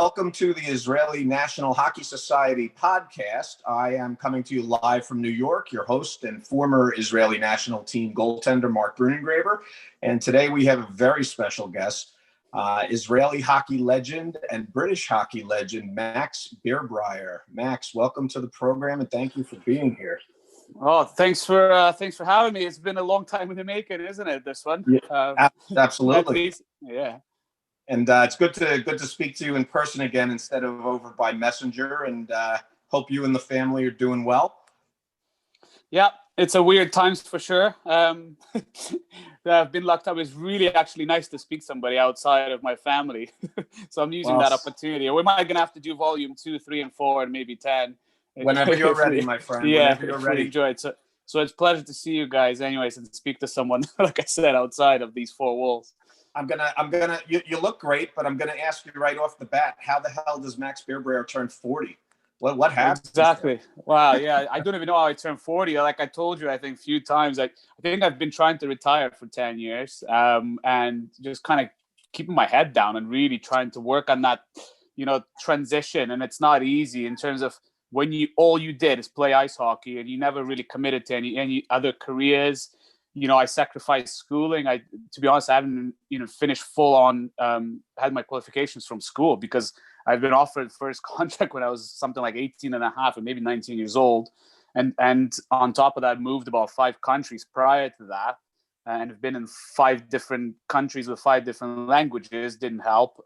welcome to the Israeli National Hockey Society podcast. I am coming to you live from New York, your host and former Israeli national team goaltender, Mark Birbraer. And today we have a very special guest, Israeli hockey legend and British hockey legend, Max Birbraer. Max, welcome to the program and thank you for being here. Oh, thanks for having me. It's been a long time in the making, isn't it? This one, yeah, absolutely. Yeah. And it's good to speak to you in person again instead of over by Messenger. And hope you and the family are doing well. Yeah, it's a weird times for sure. I've been locked up. It's really actually nice to speak to somebody outside of my family. So I'm using that opportunity. We might gonna have to do volume 2, 3, and 4, and maybe 10. Whenever you're ready, my friend. Yeah, whenever you're ready. Enjoy it. So it's a pleasure to see you guys, anyways, and speak to someone like I said outside of these four walls. You look great, but I'm gonna ask you right off the bat, how the hell does Max Birbraer turn 40? What happened? Exactly. Wow. Yeah. I don't even know how I turned 40. Like I told you, I think a few times, I think I've been trying to retire for 10 years, and just kind of keeping my head down and really trying to work on that, transition. And it's not easy in terms of when all you did is play ice hockey and you never really committed to any other careers. I sacrificed schooling. To be honest, I haven't, finished full on, had my qualifications from school because I've been offered first contract when I was something like 18 and a half or maybe 19 years old. And on top of that, moved about 5 countries prior to that. And have been in 5 different countries with 5 different languages, didn't help.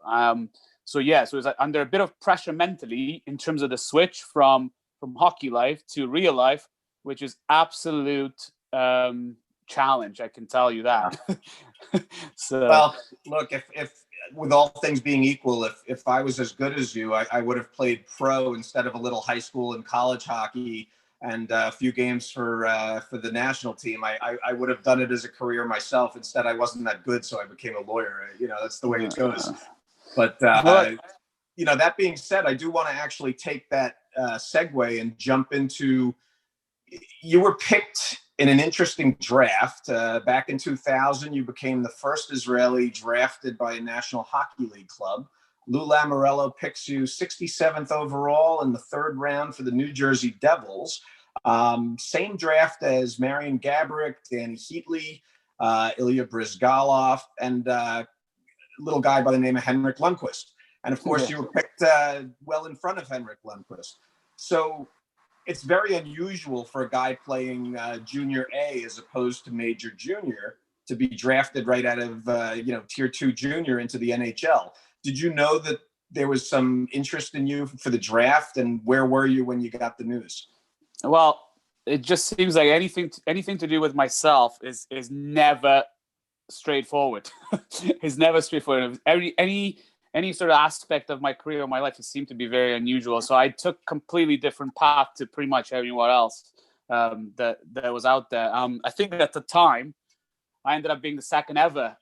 So it was under a bit of pressure mentally in terms of the switch from hockey life to real life, which is absolute, challenge, I can tell you that. Well, look, if with all things being equal, if I was as good as you, I would have played pro instead of a little high school and college hockey and a few games for the national team. I would have done it as a career myself. Instead, I wasn't that good, so I became a lawyer. That's the way it goes. But that being said, I do want to actually take that segue and jump into. You were picked in an interesting draft. Back in 2000, you became the first Israeli drafted by a National Hockey League club. Lou Lamoriello picks you 67th overall in the 3rd round for the New Jersey Devils. Same draft as Marian Gaborik, Danny Heatley, Ilya Brizgalov, and a little guy by the name of Henrik Lundqvist. And of course, you were picked well in front of Henrik Lundqvist. So it's very unusual for a guy playing junior A as opposed to major junior to be drafted right out of tier 2 junior into the NHL. Did you know that there was some interest in you for the draft, and where were you when you got the news? Well, it just seems like anything to do with myself is never straightforward. It's never straightforward. Any sort of aspect of my career or my life, it seemed to be very unusual. So I took completely different path to pretty much everyone else that was out there. I think at the time, I ended up being the second ever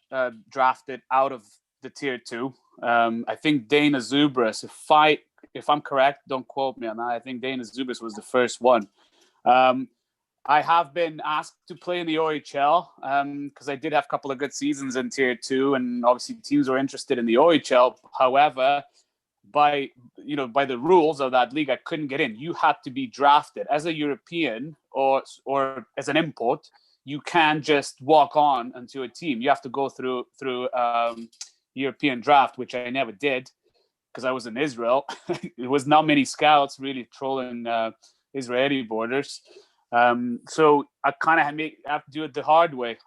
drafted out of the tier 2. I think Dana Zubras, if I'm correct, don't quote me on that. I think Dana Zubras was the first one. I have been asked to play in the OIHL because I did have a couple of good seasons in Tier 2, and obviously teams were interested in the OIHL. However, by the rules of that league, I couldn't get in. You had to be drafted as a European or as an import. You can't just walk on into a team. You have to go through European draft, which I never did because I was in Israel. It was not many scouts really trolling Israeli borders. So I kind of have to do it the hard way.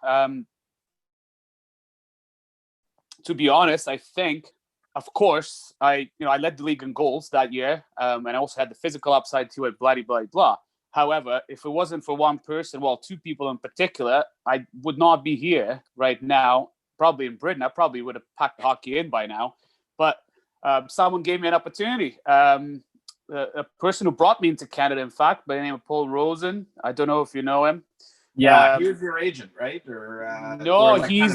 To be honest, I think, of course, I led the league in goals that year, and I also had the physical upside to it, blah, blah, blah. However, if it wasn't for one person, 2 people in particular, I would not be here right now, probably in Britain. I probably would have packed the hockey in by now. But someone gave me an opportunity. A person who brought me into Canada, in fact, by the name of Paul Rosen. I don't know if you know him. Yeah, he was your agent, right? Or no, he's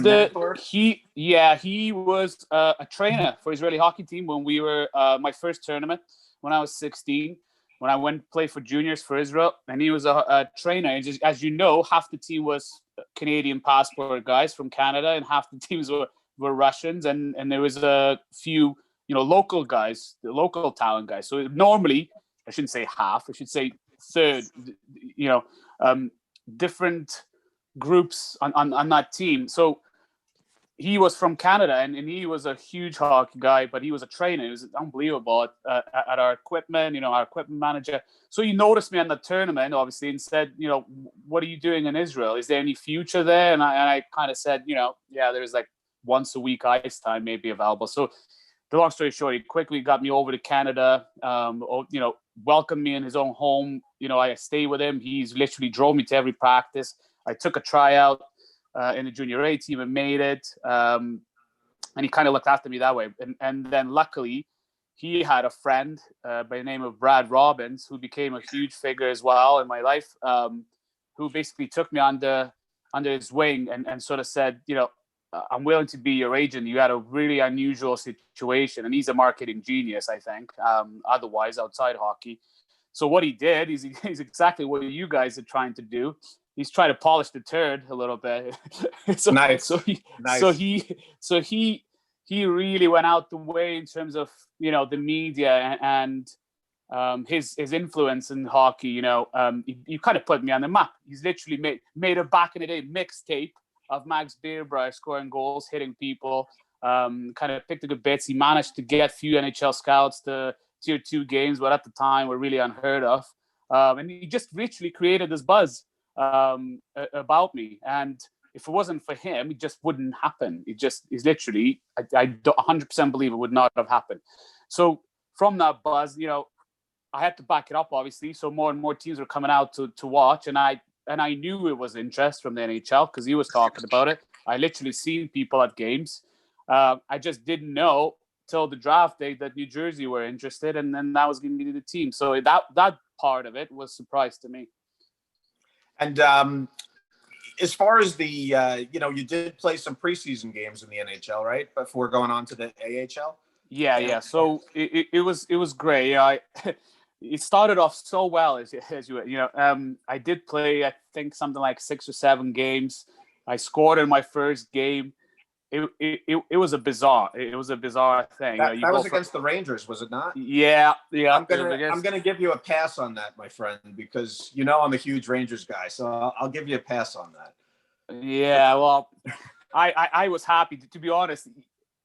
he was a trainer for Israeli hockey team when we were my first tournament when I was 16. When I went to play for juniors for Israel, and he was a trainer. And just, as you know, half the team was Canadian passport guys from Canada, and half the teams were Russians, and there was a few local guys, the local talent guys. So normally, I shouldn't say half, I should say third, different groups on that team. So he was from Canada, and he was a huge hockey guy, but he was a trainer. He was unbelievable at our equipment, our equipment manager. So he noticed me in the tournament, obviously, and said, what are you doing in Israel? Is there any future there? And I kind of said, yeah, there's like once a week ice time maybe available. So the long story short, he quickly got me over to Canada, welcomed me in his own home. I stayed with him. He's literally drove me to every practice. I took a tryout in the junior A team and made it. And he kind of looked after me that way. And then luckily, he had a friend by the name of Brad Robbins, who became a huge figure as well in my life, who basically took me under his wing and sort of said, I'm willing to be your agent. You had a really unusual situation. And he's a marketing genius, I think, otherwise outside hockey. So what he did is he's exactly what you guys are trying to do. He's trying to polish the turd a little bit. Nice. So he really went out the way in terms of, the media and his influence in hockey. He kind of put me on the map. He's literally made a back in the day mixtape of Max Birbraer scoring goals, hitting people, kind of picked the good bits. He managed to get few NHL scouts to tier 2 games, but at the time were really unheard of. And he just literally created this buzz about me. And if it wasn't for him, it just wouldn't happen. He's literally, I 100% believe it would not have happened. So from that buzz, I had to back it up, obviously. So more and more teams were coming out to watch. And I knew it was interest from the NHL because he was talking about it. I literally seen people at games. I just didn't know till the draft day that New Jersey were interested, and then that was going to be the team. So that part of it was a surprise to me. And as far as the, you did play some preseason games in the NHL, right? Before going on to the AHL? Yeah. So it was great. It started off so well as I did play, I think, something like 6 or 7 games. I scored in my first game. It was a bizarre thing. That was against the Rangers, was it not? Yeah. I'm gonna give you a pass on that, my friend, because I'm a huge Rangers guy, so I'll give you a pass on that. Yeah, well, I was happy to be honest.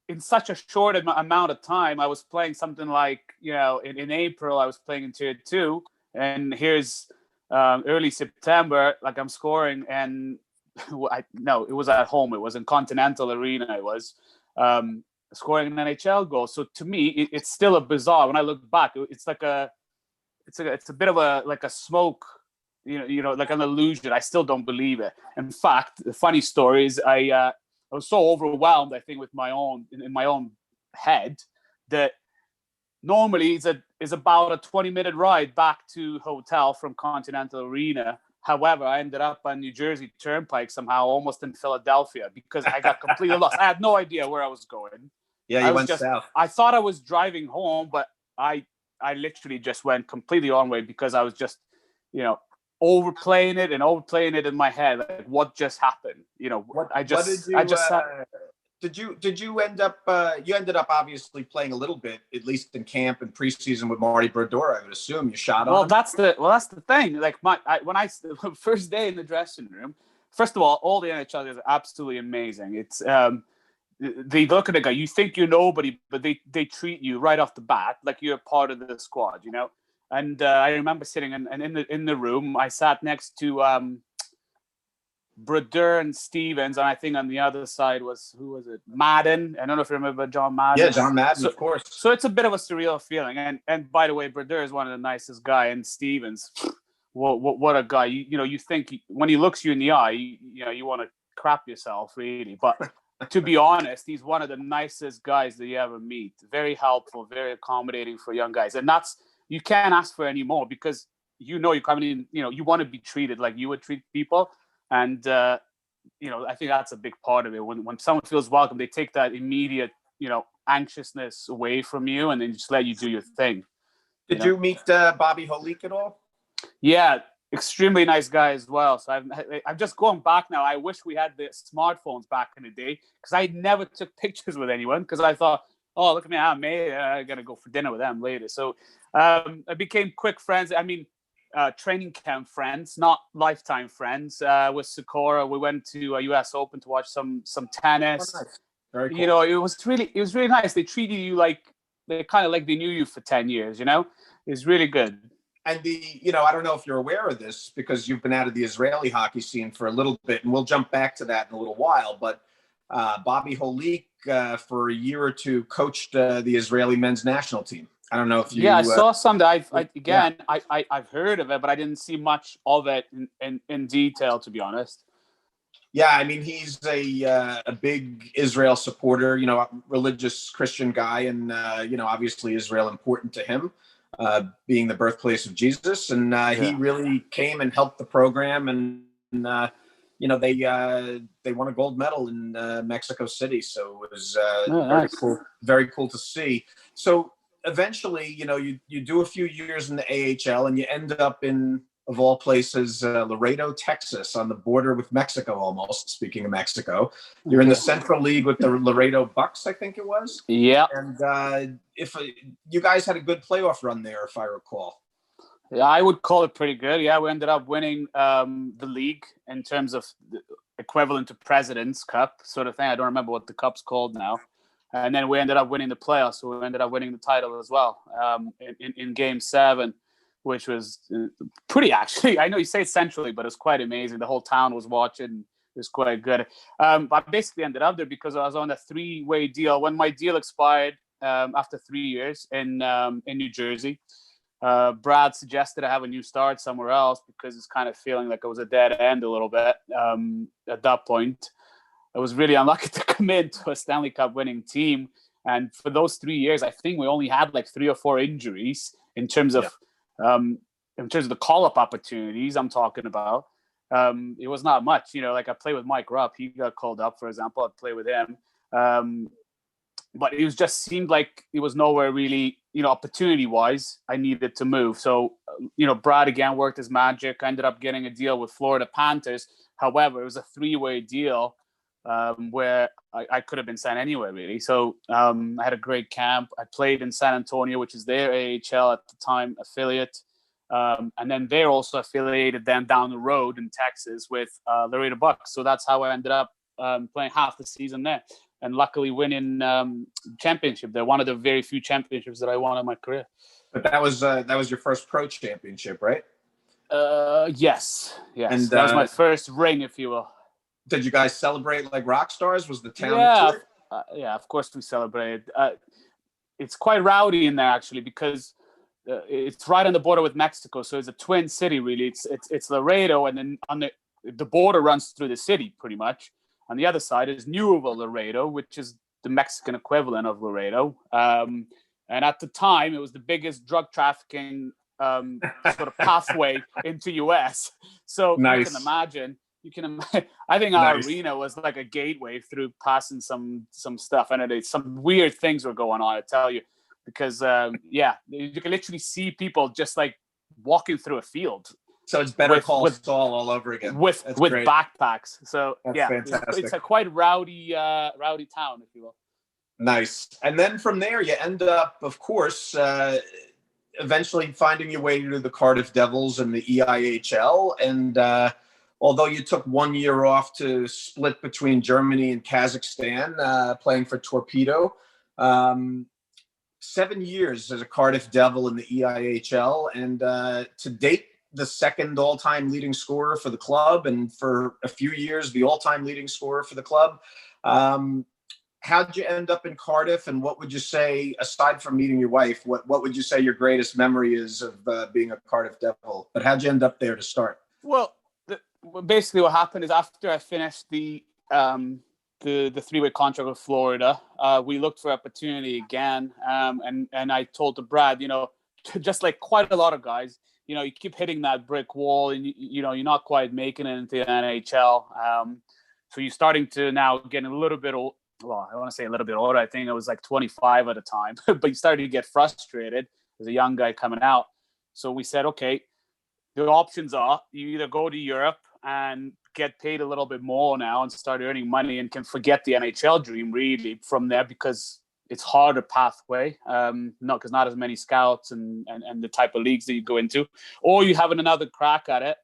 In such a short amount of time, I was playing something like in April I was playing in tier 2, and here's early September, like I'm scoring and. No, it was at home. It was in Continental Arena. It was scoring an NHL goal. So to me, it's still a bizarre. When I look back, it's like it's a bit of a smoke, like an illusion. I still don't believe it. In fact, the funny story is I was so overwhelmed, I think, with my own head that normally it's about a 20-minute ride back to hotel from Continental Arena. However, I ended up on New Jersey Turnpike somehow, almost in Philadelphia, because I got completely lost. I had no idea where I was going. Yeah, you went south. I thought I was driving home, but I literally just went completely on way because I was just, overplaying it in my head. Like, what just happened? Did you end up obviously playing a little bit, at least in camp and preseason with Marty Brodeur? I would assume you shot on him. That's the thing. Like when I first day in the dressing room, first of all the NHLers are absolutely amazing. It's they look at a guy, you think you're nobody, but they treat you right off the bat like you're part of the squad, And I remember sitting in the room. I sat next to Brodeur and Stevens, and I think on the other side who was it? Madden. I don't know if you remember John Madden. Yeah, John Madden, of course. So it's a bit of a surreal feeling. And by the way, Brodeur is one of the nicest guys, and Stevens, what a guy. You think when he looks you in the eye, you want to crap yourself, really. But to be honest, he's one of the nicest guys that you ever meet. Very helpful, very accommodating for young guys, and you can't ask for any more because you're coming in. You want to be treated like you would treat people. And, I think that's a big part of it. When someone feels welcome, they take that immediate, anxiousness away from you and then just let you do your thing. Did you meet Bobby Holik at all? Yeah, extremely nice guy as well. So I'm just going back now. I wish we had the smartphones back in the day because I never took pictures with anyone because I thought, Oh, look at me. I'm mate. I got to go for dinner with them later. So I became quick friends. I mean, training camp friends, not lifetime friends. With Sakura, we went to a US Open to watch some tennis. Oh, nice. Very cool. You know, it was really nice. They treated you like they kind of like they knew you for 10 years. You know, it was really good. And I don't know if you're aware of this because you've been out of the Israeli hockey scene for a little bit, and we'll jump back to that in a little while. But Bobby Holik, for a year or two, coached the Israeli men's national team. I don't know if you. Yeah, I saw some that I've heard of it, but I didn't see much of it in detail, to be honest. Yeah, I mean, he's a big Israel supporter, religious Christian guy, and obviously Israel important to him, being the birthplace of Jesus, and he really came and helped the program, and they won a gold medal in Mexico City, so it was very cool to see. So eventually, you do a few years in the AHL, and you end up in, of all places, Laredo, Texas, on the border with Mexico almost. Speaking of Mexico, you're in the Central League with the Laredo Bucks, I think it was. Yeah. And if you guys had a good playoff run there, if I recall. Yeah, I would call it pretty good. Yeah, we ended up winning the league in terms of equivalent to President's Cup sort of thing. I don't remember what the cup's called now. And then we ended up winning the playoffs. So we ended up winning the title as well in Game 7. Which was pretty, actually. I know you say centrally, but it's quite amazing. The whole town was watching. It was quite good. But I basically ended up there because I was on a 3-way deal. When my deal expired after 3 years in New Jersey, Brad suggested I have a new start somewhere else because it's kind of feeling like it was a dead end a little bit at that point. I was really unlucky to commit to a Stanley Cup winning team. And for those 3 years, I think we only had like 3 or 4 injuries in terms of the call-up opportunities I'm talking about. It was not much, like I played with Mike Rupp. He got called up, for example. I'd play with him. But it just seemed like it was nowhere really, opportunity-wise, I needed to move. So, Brad again worked his magic. I ended up getting a deal with Florida Panthers. However, it was a 3-way deal where I could have been signed anywhere, really. So I had a great camp. I played in San Antonio, which is their AHL at the time affiliate. And then they're also affiliated then down the road in Texas with Laredo Bucks. So that's how I ended up playing half the season there. And luckily winning championship. They're one of the very few championships that I won in my career. But that was your first pro championship, right? Yes. And that was my first ring, if you will. Did you guys celebrate like rock stars? Was the town? Yeah, of course we celebrated. It's quite rowdy in there actually because it's right on the border with Mexico, so it's a twin city really. It's Laredo, and then on the border runs through the city pretty much. On the other side is Nuevo Laredo, which is the Mexican equivalent of Laredo. And at the time, it was the biggest drug trafficking sort of pathway into US. So nice. You can imagine. I think our arena was like a gateway through passing some stuff, and some weird things were going on. I tell you, because you can literally see people just like walking through a field. So it's Better Call Saul all over again with backpacks. So that's fantastic. It's a quite rowdy town, if you will. Nice. And then from there, you end up, of course, eventually finding your way to the Cardiff Devils and the EIHL, and although you took 1 year off to split between Germany and Kazakhstan, playing for Torpedo, 7 years as a Cardiff Devil in the EIHL, and to date, the second all-time leading scorer for the club, and for a few years, the all-time leading scorer for the club. How'd you end up in Cardiff, and what would you say, aside from meeting your wife, what would you say your greatest memory is of being a Cardiff Devil? But how'd you end up there to start? Well, basically what happened is after I finished the 3-way contract with Florida, we looked for opportunity again. And I told to Brad, just like quite a lot of guys, you keep hitting that brick wall and, you're not quite making it into the NHL. So you're starting to now get a little bit old. Well, I want to say a little bit older. I think I was like 25 at the time, but you started to get frustrated as a young guy coming out. So we said, okay, the options are you either go to Europe and get paid a little bit more now and start earning money and can forget the NHL dream really from there, because it's harder pathway, because not as many scouts and the type of leagues that you go into, or you have another crack at it.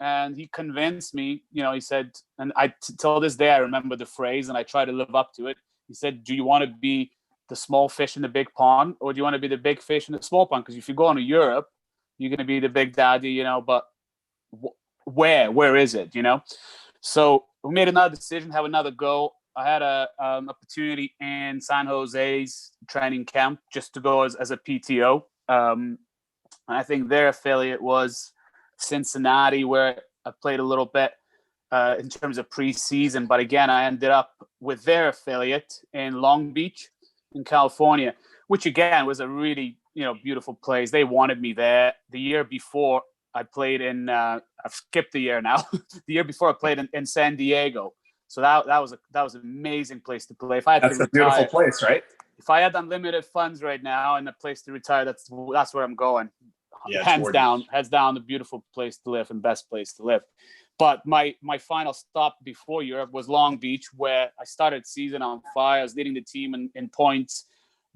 And he convinced me, he said, and till this day I remember the phrase, and I try to live up to it. He said, do you want to be the small fish in the big pond, or do you want to be the big fish in the small pond? Because if you go on to Europe, you're going to be the big daddy, but where is it, So we made another decision, have another go. I had a opportunity in San Jose's training camp just to go as a PTO. And I think their affiliate was Cincinnati, where I played a little bit in terms of preseason. But again, I ended up with their affiliate in Long Beach in California, which again was a really, beautiful place. They wanted me there. The year before I played in, I've skipped the year now. The year before I played in San Diego. So that was an amazing place to play. If I had That's to retire, a beautiful place, right? If I had unlimited funds right now and a place to retire, that's where I'm going. Yeah, hands down, the beautiful place to live and best place to live. But my final stop before Europe was Long Beach, where I started season on fire. I was leading the team in points,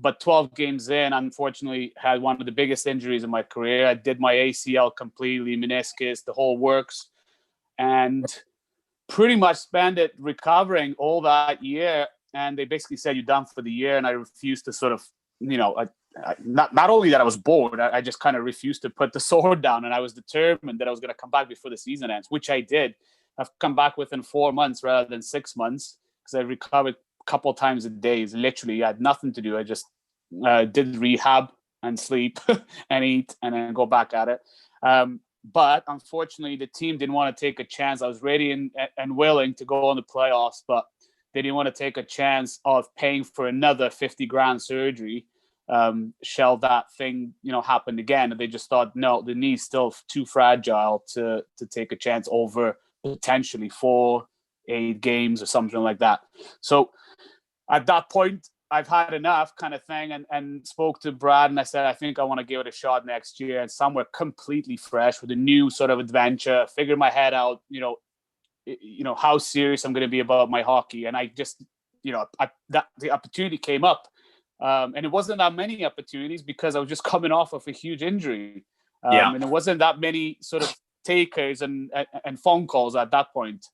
but 12 games in, unfortunately, had one of the biggest injuries in my career. I did my ACL completely, meniscus, the whole works, and pretty much spent it recovering all that year. And they basically said, you're done for the year. And I refused to sort of, not only that I was bored, I just kind of refused to put the sword down. And I was determined that I was going to come back before the season ends, which I did. I've come back within 4 months rather than 6 months, because I recovered a couple of times a day. Literally, I had nothing to do. I just did rehab and sleep and eat and then go back at it. But unfortunately, the team didn't want to take a chance. I was ready and willing to go on the playoffs, but they didn't want to take a chance of paying for another 50 grand surgery. Shall that thing, happen again? And they just thought, no, the knee's still too fragile to take a chance over potentially 4-8 games or something like that. So at that point, I've had enough kind of thing, and spoke to Brad, and I said, I think I want to give it a shot next year, and somewhere completely fresh with a new sort of adventure, figure my head out, how serious I'm going to be about my hockey. And I just, the opportunity came up, and it wasn't that many opportunities because I was just coming off of a huge injury. And it wasn't that many sort of takers and phone calls at that point.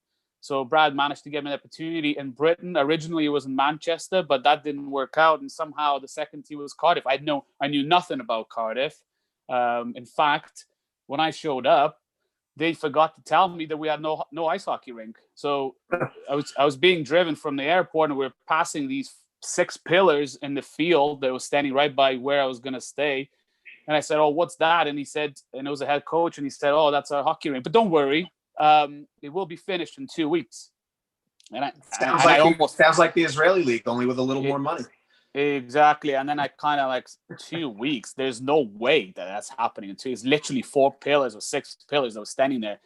So Brad managed to get me an opportunity in Britain. Originally, it was in Manchester, but that didn't work out. And somehow the second team was Cardiff. I knew nothing about Cardiff. In fact, when I showed up, they forgot to tell me that we had no ice hockey rink. So I was being driven from the airport, and we were passing these 6 pillars in the field that was standing right by where I was going to stay. And I said, "Oh, what's that?" And he said, and it was a head coach, and he said, "Oh, that's our hockey rink. But don't worry. It will be finished in 2 weeks." And sounds like the Israeli league, only with a little more money. Exactly. And then I kind of 2 weeks. There's no way that's happening. It's literally 4 pillars or 6 pillars that were standing there.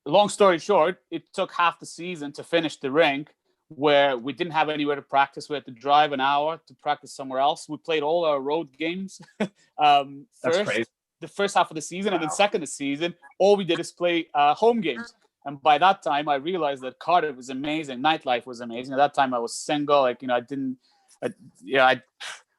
Long story short, it took half the season to finish the rink, where we didn't have anywhere to practice. We had to drive an hour to practice somewhere else. We played all our road games. That's crazy. The first half of the season, and then second of the season, all we did is play home games. And by that time, I realized that Cardiff was amazing. Nightlife was amazing. At that time, I was single. I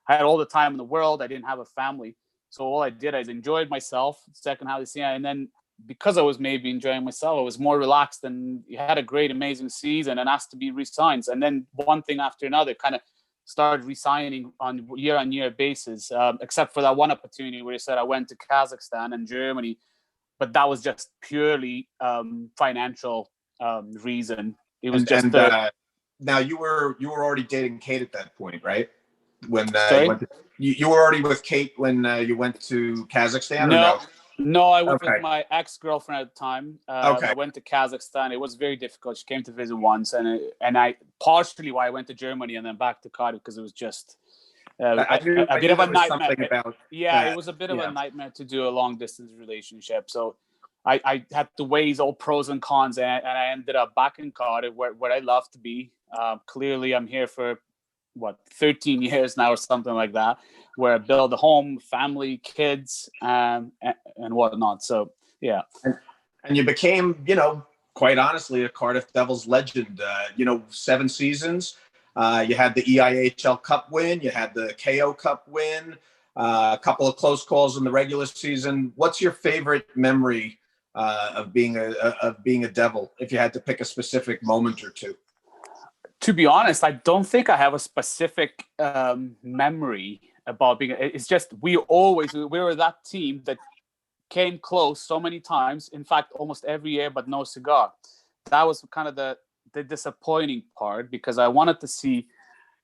had all the time in the world. I didn't have a family. So all I did, I enjoyed myself second half of the season. And then because I was maybe enjoying myself, I was more relaxed, and you had a great, amazing season and asked to be re-signed. And then one thing after another kind of started re-signing on year basis, except for that one opportunity where he said I went to Kazakhstan and Germany, but that was just purely financial reason. It was now you were already dating Kate at that point, right? When you were already with Kate when you went to Kazakhstan? No, I was with my ex-girlfriend at the time. I went to Kazakhstan. It was very difficult. She came to visit once, and I partially why I went to Germany and then back to Cardiff, because it was just a bit of a nightmare. It was a bit of a nightmare to do a long-distance relationship. So I had to weigh all pros and cons, and I ended up back in Cardiff, where I love to be. Clearly, I'm here for 13 years now or something like that, where I build a home, family, kids, and whatnot. So yeah. And you became, quite honestly, a Cardiff Devils legend. 7 seasons. You had the EIHL Cup win. You had the KO Cup win. A couple of close calls in the regular season. What's your favorite memory of being a Devil, if you had to pick a specific moment or two? To be honest, I don't think I have a specific memory about being. It's just we were that team that came close so many times. In fact, almost every year, but no cigar. That was kind of the disappointing part, because I wanted to see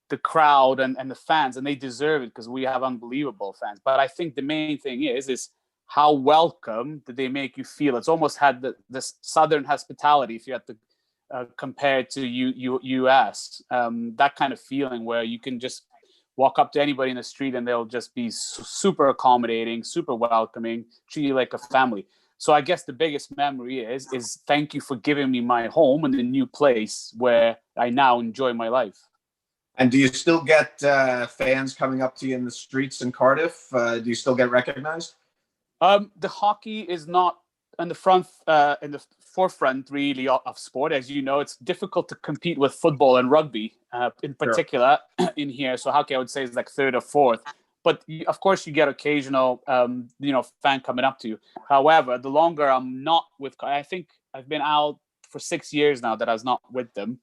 the crowd and the fans, and they deserve it because we have unbelievable fans. But I think the main thing is how welcome did they make you feel? It's almost had this Southern hospitality, if you had to compare it to US, that kind of feeling where you can just walk up to anybody in the street and they'll just be super accommodating, super welcoming, treat you like a family. So I guess the biggest memory is thank you for giving me my home and the new place where I now enjoy my life. And do you still get fans coming up to you in the streets in Cardiff? Do you still get recognized? The hockey is not in the forefront really of sport. As you know, it's difficult to compete with football and rugby in particular in here. So hockey, I would say, is like third or fourth. But of course, you get occasional, fan coming up to you. However, the longer I'm not with, I think I've been out for 6 years now that I was not with them.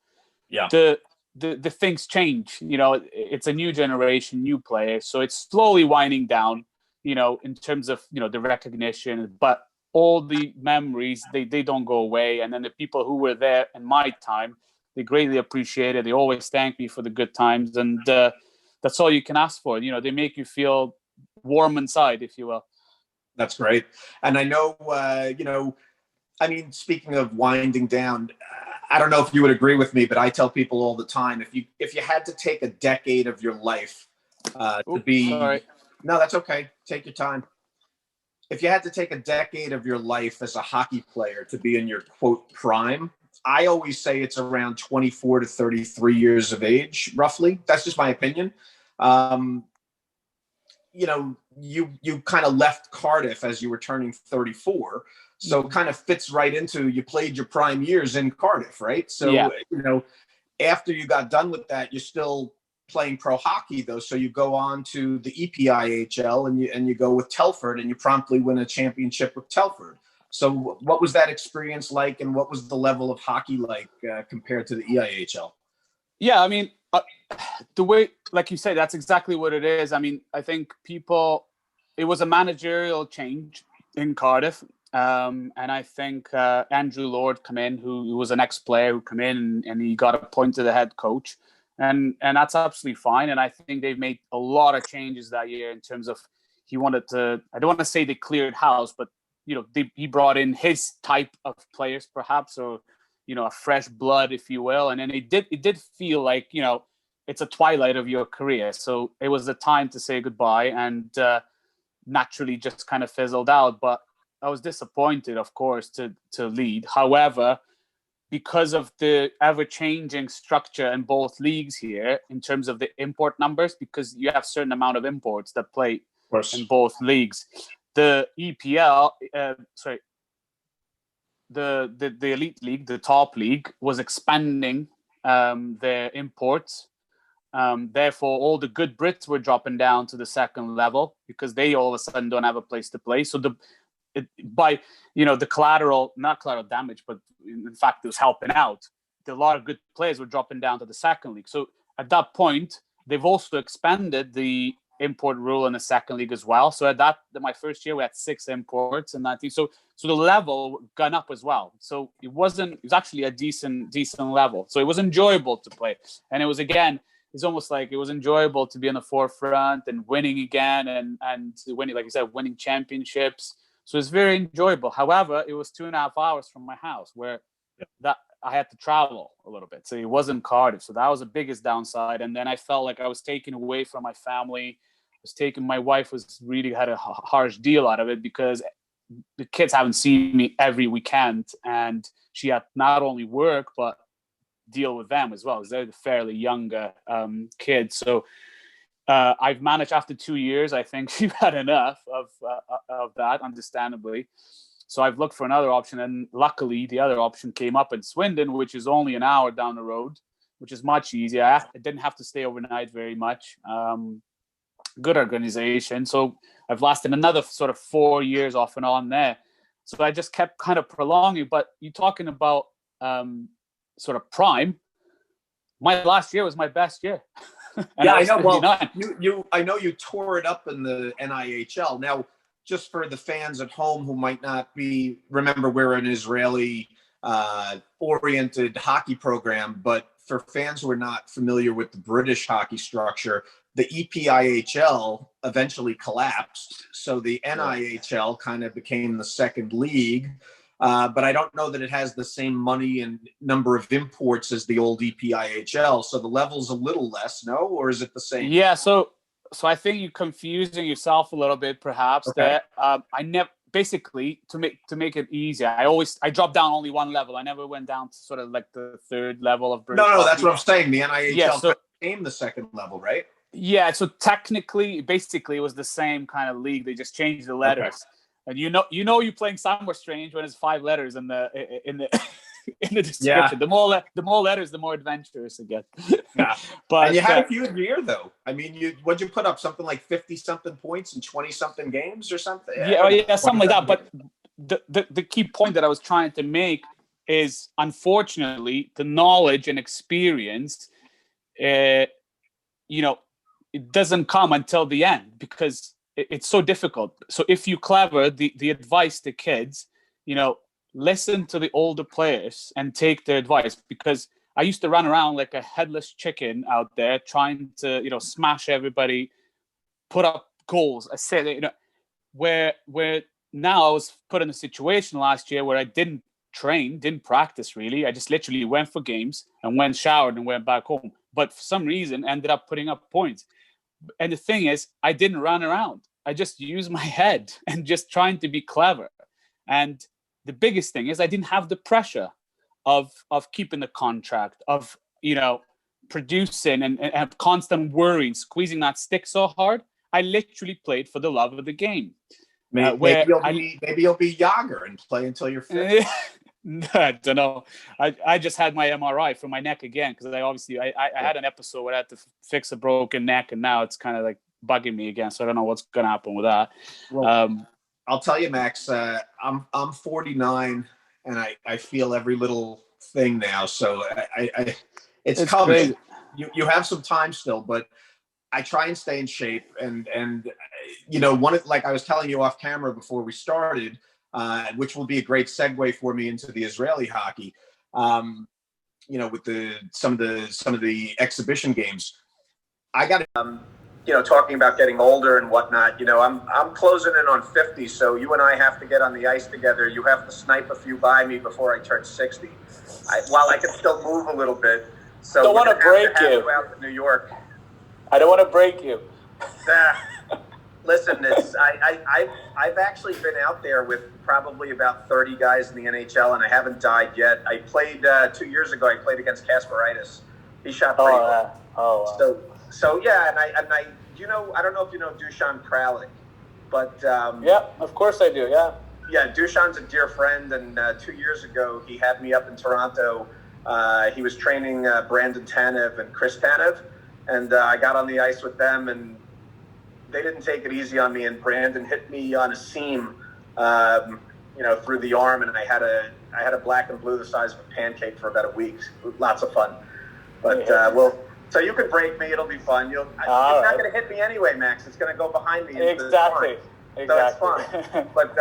Yeah. The things change. It's a new generation, new players, so it's slowly winding down. In terms of the recognition, but all the memories they don't go away. And then the people who were there in my time, they greatly appreciate it. They always thank me for the good times, and that's all you can ask for. They make you feel warm inside, if you will. That's great. And I know, speaking of winding down, I don't know if you would agree with me, but I tell people all the time, if you had to take a decade of your life to be, sorry. No, that's okay. Take your time. If you had to take a decade of your life as a hockey player to be in your quote prime, I always say it's around 24 to 33 years of age, roughly. That's just my opinion. You kind of left Cardiff as you were turning 34. So it kind of fits right into, you played your prime years in Cardiff, right? So, after you got done with that, you're still playing pro hockey though. So you go on to the EPIHL and you go with Telford, and you promptly win a championship with Telford. So what was that experience like, and what was the level of hockey like compared to the EIHL? Yeah, the way, like you say, that's exactly what it is. I think it was a managerial change in Cardiff. And I think Andrew Lord come in, who was an ex-player who come in and he got appointed the head coach. And that's absolutely fine. And I think they've made a lot of changes that year in terms of he wanted to, I don't want to say they cleared house, but, he brought in his type of players perhaps, or, a fresh blood, if you will. And then it did feel like, it's a twilight of your career. So it was the time to say goodbye, and naturally just kind of fizzled out. But I was disappointed, of course, to lead. However, because of the ever-changing structure in both leagues here, in terms of the import numbers, because you have a certain amount of imports that play in both leagues. The EPL, the elite league, the top league, was expanding their imports. Therefore, all the good Brits were dropping down to the second level because they all of a sudden don't have a place to play. So the not collateral damage, but in fact, it was helping out. A lot of good players were dropping down to the second league. So at that point, they've also expanded the import rule in the second league as well. So at my first year, we had 6 imports and 19. So the level gone up as well. So it was actually a decent level. So it was enjoyable to play. And it was, again, it's almost like it was enjoyable to be in the forefront and winning again and winning, like you said, winning championships. So it's very enjoyable. However, it was 2.5 hours from my house, where that I had to travel a little bit. So it wasn't Cardiff. So that was the biggest downside. And then I felt like I was taken away from my family. My wife really had a harsh deal out of it, because the kids haven't seen me every weekend, and she had not only work but deal with them as well, because they're fairly younger kids. So I've managed, after 2 years, I think she's had enough of that, understandably. So I've looked for another option, and luckily the other option came up in Swindon, which is only an hour down the road. which is much easier. I didn't have to stay overnight very much. Good organization. So I've lasted another sort of 4 years off and on there. So I just kept kind of prolonging. But you're talking about sort of prime. My last year was my best year. Yeah, I know. Well, I know you tore it up in the NIHL. Now, just for the fans at home who might not remember, we're an Israeli oriented hockey program, but for fans who are not familiar with the British hockey structure, the EPIHL eventually collapsed. So the NIHL kind of became the second league. But I don't know that it has the same money and number of imports as the old EPIHL. So the level's a little less, no? Or is it the same? Yeah, so I think you're confusing yourself a little bit, perhaps. Okay. That I never, basically, to make it easier, I dropped down only one level. I never went down to sort of like the third level of British hockey. That's what I'm saying. The NIHL became the second level, right? Yeah, so technically, basically, it was the same kind of league. They just changed the letters. Okay. And you're playing somewhere strange when it's 5 letters in the description. Yeah. The more letters, the more adventurous it gets. Yeah. But and you had a huge year, though. I mean, what'd you put up? Something like 50-something points in 20-something games or something? Yeah, something like that. But the key point that I was trying to make is, unfortunately, the knowledge and experience, it doesn't come until the end, because it's so difficult. So if you're clever, the advice to kids, listen to the older players and take their advice, because I used to run around like a headless chicken out there trying to, smash everybody, put up goals. I said, where now I was put in a situation last year where I didn't train, didn't practice really. I just literally went for games and went showered and went back home. But for some reason, ended up putting up points. And the thing is, I didn't run around. I just used my head and just trying to be clever. And the biggest thing is I didn't have the pressure of keeping the contract, of, producing and have constant worrying, squeezing that stick so hard. I literally played for the love of the game. Maybe you'll be Yager and play until you're 50. I don't know. I just had my MRI for my neck again, because I had an episode where I had to fix a broken neck, and now it's kind of like bugging me again. So I don't know what's going to happen with that. Well, I'll tell you, Max, I'm 49 and I feel every little thing now. So it's coming. Crazy. You have some time still, but I try and stay in shape. And like I was telling you off camera before we started, which will be a great segue for me into the Israeli hockey, with some of the exhibition games. I got talking about getting older and whatnot. I'm closing in on 50, so you and I have to get on the ice together. You have to snipe a few by me before I turn 60. While I can still move a little bit. So don't want to break you. Out to New York. I don't want to break you. Listen, I've actually been out there with probably about 30 guys in the NHL, and I haven't died yet. I played 2 years ago. I played against Kazakhstan. He shot pretty well. Wow. So yeah, and I I don't know if you know Dusan Kralik, but yeah, of course I do. Yeah, Dusan's a dear friend, and 2 years ago he had me up in Toronto. He was training Brandon Tanev and Chris Tanev, and I got on the ice with them, and they didn't take it easy on me, and Brandon hit me on a seam, through the arm, and I had a black and blue the size of a pancake for about a week. Lots of fun. But so you can break me, it'll be fun. It's not going to hit me anyway, Max. It's going to go behind me. Exactly. So it's fun. But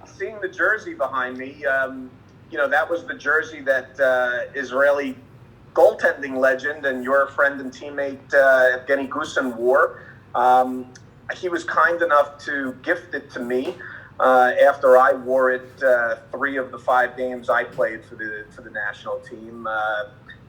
seeing the jersey behind me, that was the jersey that Israeli goaltending legend and your friend and teammate Evgeny Gusin wore. He was kind enough to gift it to me after I wore it 3 of the 5 games I played for the national team.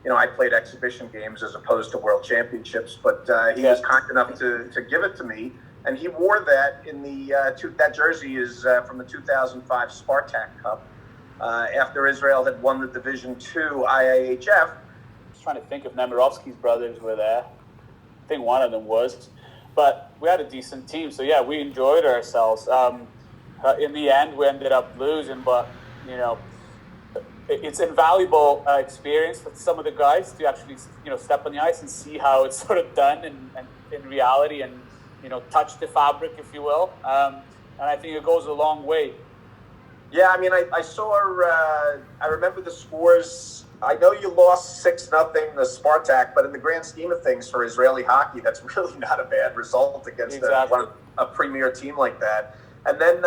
I played exhibition games as opposed to World Championships, but he was kind enough to give it to me, and he wore that in that jersey is from the 2005 Spartak Cup after Israel had won the Division II IIHF. I was trying to think if Nemirovsky's brothers were there. I think one of them was. But we had a decent team, so yeah, we enjoyed ourselves. In the end, we ended up losing, but it's invaluable experience for some of the guys to actually, step on the ice and see how it's sort of done and in reality, and touch the fabric, if you will. And I think it goes a long way. Yeah, I mean, I saw. I remember the scores. I know you lost 6-0 to Spartak, but in the grand scheme of things for Israeli hockey, that's really not a bad result against a premier team like that. And then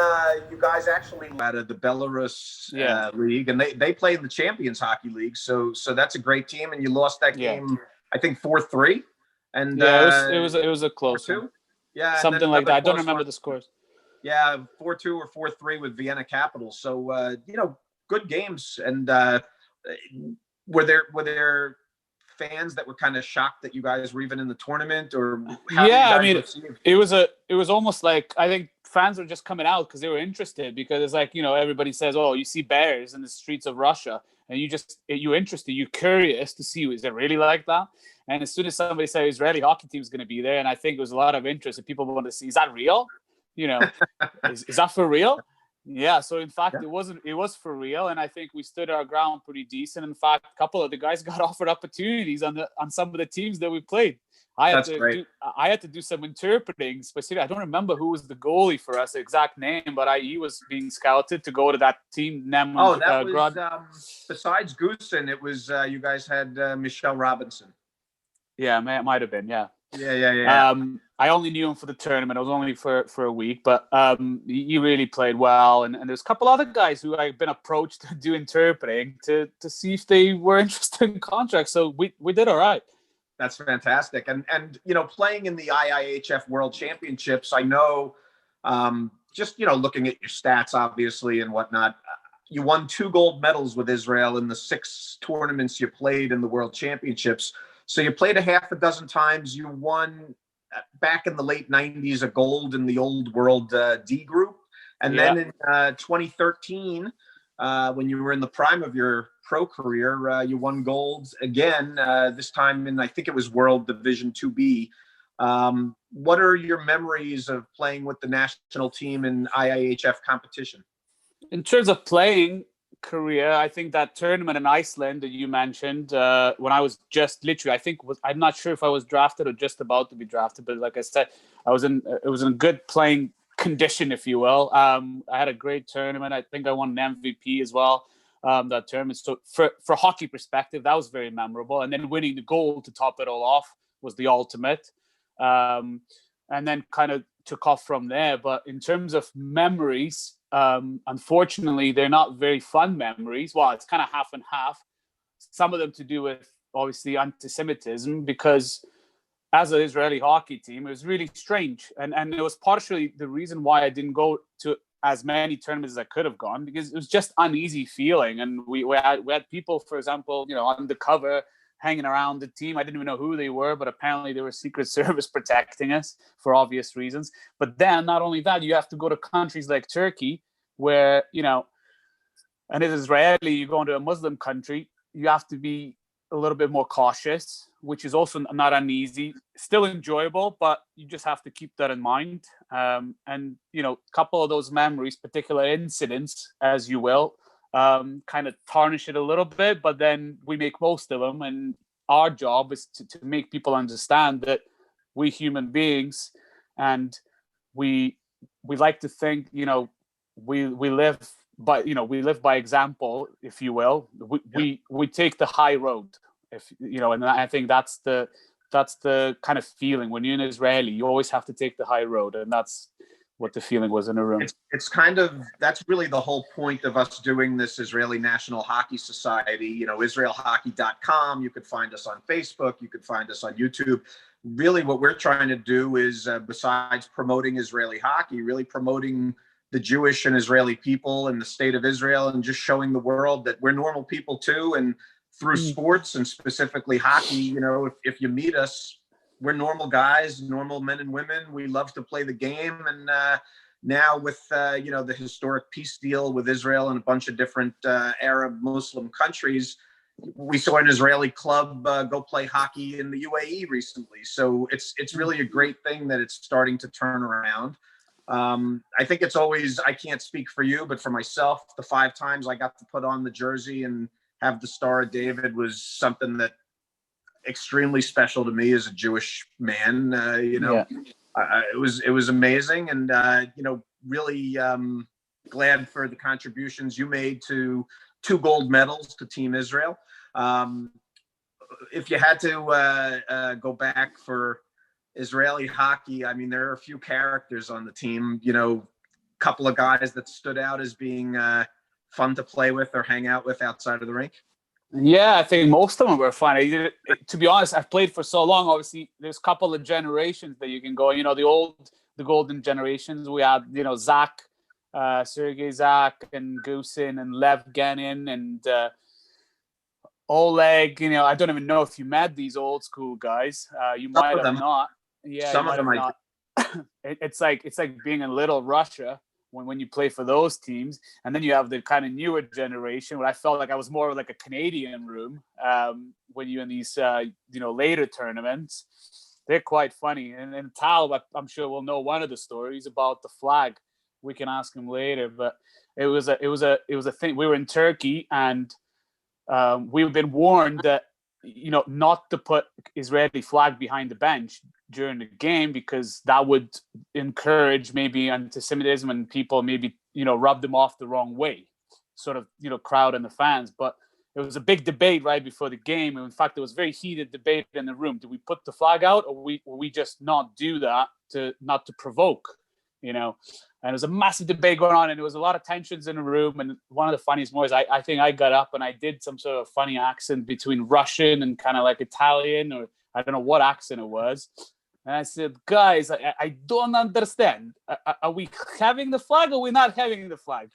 you guys actually out of the Belarus league, and they play in the Champions Hockey League. So that's a great team, and you lost that game, I think 4-3. And it was a close 4-2. one. Yeah, something like that. I don't remember the scores. Yeah, 4-2 or 4-3 with Vienna Capitals. So good games. And were there fans that were kind of shocked that you guys were even in the tournament, or how it was almost like, I think fans were just coming out because they were interested, because it's like, everybody says, oh, you see bears in the streets of Russia, and you're interested, you're curious to see, is it really like that? And as soon as somebody said Israeli hockey team is going to be there, and I think there was a lot of interest, and people wanted to see, is that real? Is that for real? Yeah, so in fact, it was for real, and I think we stood our ground pretty decent. In fact, a couple of the guys got offered opportunities on some of the teams that we played. I had to do some interpreting. Specifically, I don't remember who was the goalie for us, the exact name, but he was being scouted to go to that team. That was besides Goosen, it was you guys had Michelle Robinson. Yeah, it might have been. Yeah. Yeah. I only knew him for the tournament. It was only for a week, but he really played well. And there's a couple other guys who I've been approached to do interpreting to see if they were interested in contracts. So we did all right. That's fantastic. And playing in the IIHF World Championships, I know, just looking at your stats, obviously, and whatnot, you won 2 gold medals with Israel in the 6 tournaments you played in the World Championships. So you played a half a dozen times. You won back in the late 90s a gold in the old world D group. And then in 2013, when you were in the prime of your pro career, you won gold again, this time in, I think it was World Division 2B. What are your memories of playing with the national team in IIHF competition? In terms of playing career, I think that tournament in Iceland that you mentioned, when I was just literally, I'm not sure if I was drafted or just about to be drafted, but like I said, it was in good playing condition, if you will. I had a great tournament. I think I won an MVP as well, that tournament. So for hockey perspective, that was very memorable. And then winning the gold to top it all off was the ultimate. And then kind of took off from there. But in terms of memories, unfortunately, they're not very fun memories. Well, it's kind of half and half. Some of them to do with, obviously, anti-Semitism, because as an Israeli hockey team, it was really strange. And it was partially the reason why I didn't go to as many tournaments as I could have gone, because it was just uneasy feeling. And we had people, for example, undercover hanging around the team. I didn't even know who they were, but apparently they were Secret Service protecting us for obvious reasons. But then not only that, you have to go to countries like Turkey where, and as Israeli, you go into a Muslim country, you have to be a little bit more cautious, which is also not uneasy, still enjoyable, but you just have to keep that in mind. And, a couple of those memories, particular incidents, as you will, kind of tarnish it a little bit, but then we make most of them. And our job is to make people understand that we human beings, and we like to think, we live by example, if you will. We take the high road, and I think that's the kind of feeling when you're an Israeli. You always have to take the high road, and that's what the feeling was in the room. It's that's really the whole point of us doing this Israeli National Hockey Society, israelhockey.com. You could find us on Facebook. You could find us on YouTube. Really what we're trying to do is, besides promoting Israeli hockey, really promoting the Jewish and Israeli people in the state of Israel, and just showing the world that we're normal people too. And through sports, and specifically hockey, if you meet us, we're normal guys, normal men and women. We love to play the game. And now with, the historic peace deal with Israel and a bunch of different Arab Muslim countries, we saw an Israeli club go play hockey in the UAE recently. So it's really a great thing that it's starting to turn around. I think it's always, I can't speak for you, but for myself, the 5 times I got to put on the jersey and have the Star of David was something that extremely special to me as a Jewish man. It was amazing, and really glad for the contributions you made to 2 gold medals to Team Israel. If you had to go back for Israeli hockey, I mean, there are a few characters on the team, a couple of guys that stood out as being fun to play with or hang out with outside of the rink. Yeah, I think most of them were fun. To be honest, I've played for so long. Obviously, there's a couple of generations that you can go. The golden generations. We had, Zach, Sergei Zach, and Gusin, and Lev Ganin, and Oleg. I don't even know if you met these old school guys. You might have not. Yeah, some of them not. It's like being in Little Russia when you play for those teams, and then you have the kind of newer generation where I felt like I was more like a Canadian room when you're in these later tournaments. They're quite funny, and Tal, I'm sure will know one of the stories about the flag. We can ask him later, but it was a thing. We were in Turkey, and we've been warned that not to put Israeli flag behind the bench during the game, because that would encourage maybe anti-Semitism and people maybe, rub them off the wrong way, sort of, crowd and the fans. But it was a big debate right before the game. And in fact, there was very heated debate in the room. Do we put the flag out, or we just not do that not to provoke, And there was a massive debate going on, and there was a lot of tensions in the room. And one of the funniest moments, I think I got up and I did some sort of funny accent between Russian and kind of like Italian, or I don't know what accent it was. And I said, guys, I don't understand. Are we having the flag, or are we not having the flag?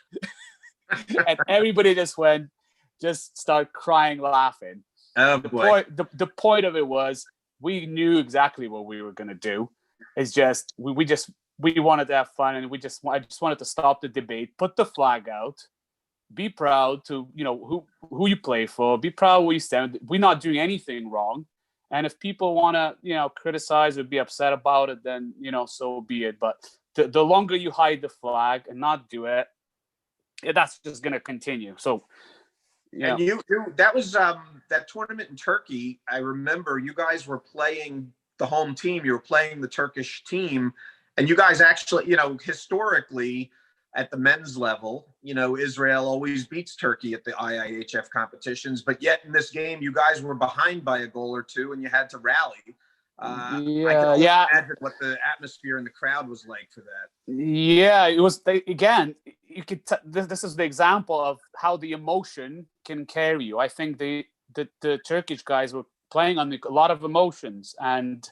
And everybody just started crying, laughing. Oh, the point of it was, we knew exactly what we were going to do. It's just, we wanted to have fun, and I just wanted to stop the debate, put the flag out, be proud to, who you play for, be proud where you stand. We're not doing anything wrong. And if people want to, criticize or be upset about it, then, so be it. But the longer you hide the flag and not do it, that's just going to continue. So, And that was that tournament in Turkey. I remember you guys were playing the home team. You were playing the Turkish team. And you guys actually, historically at the men's level, Israel always beats Turkey at the IIHF competitions. But yet in this game, you guys were behind by a goal or two, and you had to rally. I can imagine what the atmosphere in the crowd was like for that. Yeah, it was. Again, you could. This is the example of how the emotion can carry you. I think the Turkish guys were playing on a lot of emotions, and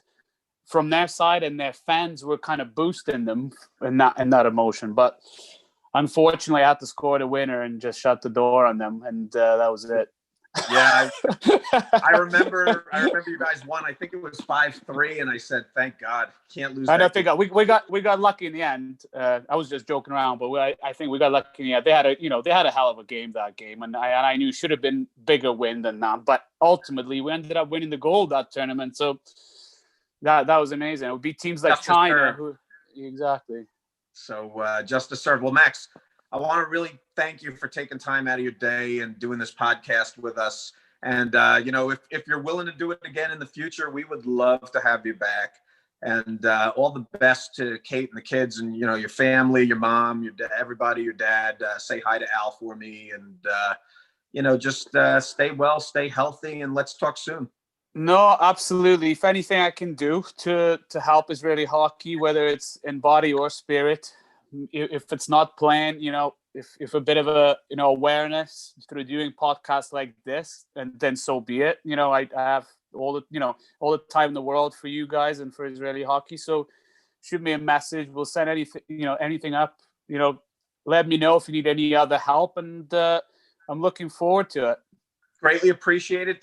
from their side, and their fans were kind of boosting them in that emotion. But unfortunately, I had to score the winner and just shut the door on them, and that was it. Yeah, I remember you guys won. I think it was 5-3, and I said, "Thank God, can't lose." I think we got lucky in the end. I was just joking around, but I think we got lucky in the end. They had a hell of a game that game, and I knew it should have been bigger win than that. But ultimately, we ended up winning the gold that tournament. So that was amazing. It would be teams like China exactly. So just to serve. Well, Max, I want to really thank you for taking time out of your day and doing this podcast with us. And, if you're willing to do it again in the future, we would love to have you back. And all the best to Kate and the kids and, your family, your mom, your dad, everybody, your dad. Say hi to Al for me. And, just stay well, stay healthy, and let's talk soon. No, absolutely. If anything I can do to help Israeli hockey, whether it's in body or spirit, if it's not playing, if a bit of a awareness through doing podcasts like this, and then so be it. I have all the time in the world for you guys and for Israeli hockey. So shoot me a message. We'll send anything up. Let me know if you need any other help, and I'm looking forward to it. Greatly appreciated.